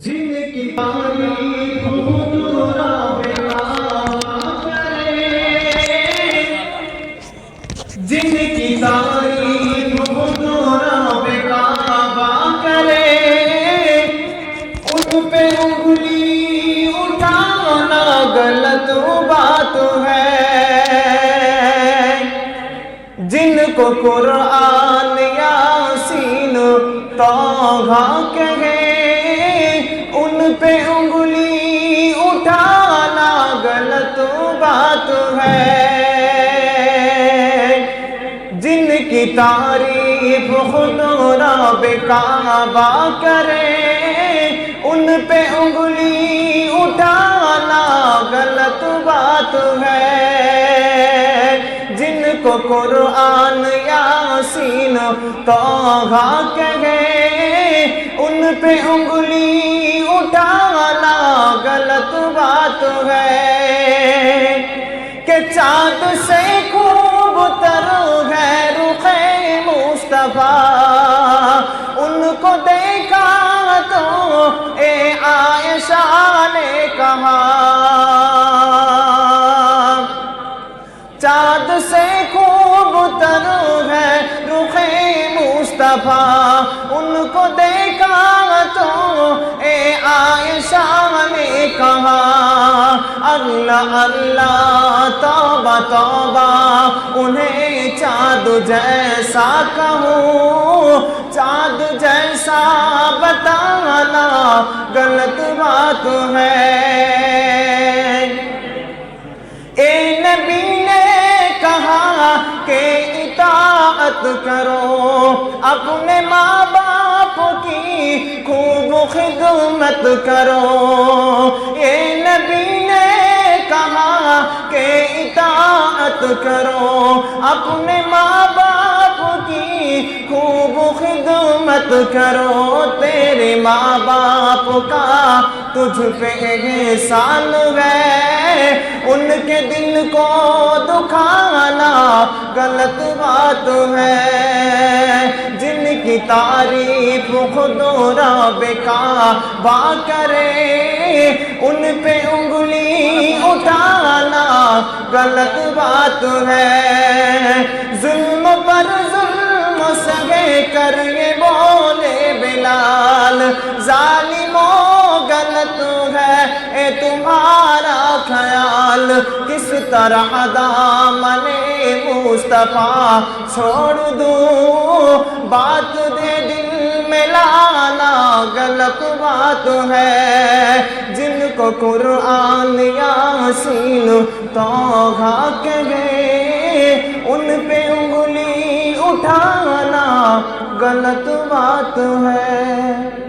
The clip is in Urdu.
جن کی تعریف حضور کرے، جن کی تعریف حضور کرے، ان پہ انگلی اٹھانا غلط بات ہے۔ جن کو قرآن یاسین طٰہٰ کہے، ان پہ انگلی اٹھانا غلط بات ہے۔ جن کی تعریف خود رب کعبہ کرے، ان پہ انگلی اٹھانا غلط بات ہے۔ جن کو قرآن یاسین طٰہٰ کہے، ان پہ انگلی اٹھانا غلط بات ہے۔ کہ چاند سے خوب تر ہے رخ مصطفیٰ، ان کو دیکھا تو اے عائشہ نے کہا، چاند سے خوب تر ہے رخ مصطفیٰ، ان کو دیکھا تو اے عائشہ نے کہا، اللہ اللہ توبہ توبہ انہیں چاند جیسا کہوں، چاند جیسا بتانا غلط بات ہے۔ اے نبی نے کہا کہ اطاعت کرو، اپنے ماں باپ کی خوب خدمت کرو۔ اے نبی نے کہا کہ اطاعت کرو، اپنے ماں باپ کی خوب خدمت کرو۔ تیرے ماں باپ کا تجھ پہ احسان ہے، ان کے دل کو دکھانا غلط بات ہے۔ جن کی تعریف خود رب کعبہ کرے، ان پہ انگلی اٹھانا غلط بات ہے۔ ظلم پر ظلم سہے کر یہ بولے بلال، ظالموں غلط ہے اے تمہارا خیال، کس طرح دامن مصطفیٰ چھوڑ دوں، بات دے دل میں لانا غلط بات ہے۔ جن کو قرآن یاسین طٰہٰ کہے، ان پہ انگلی اٹھانا غلط بات ہے۔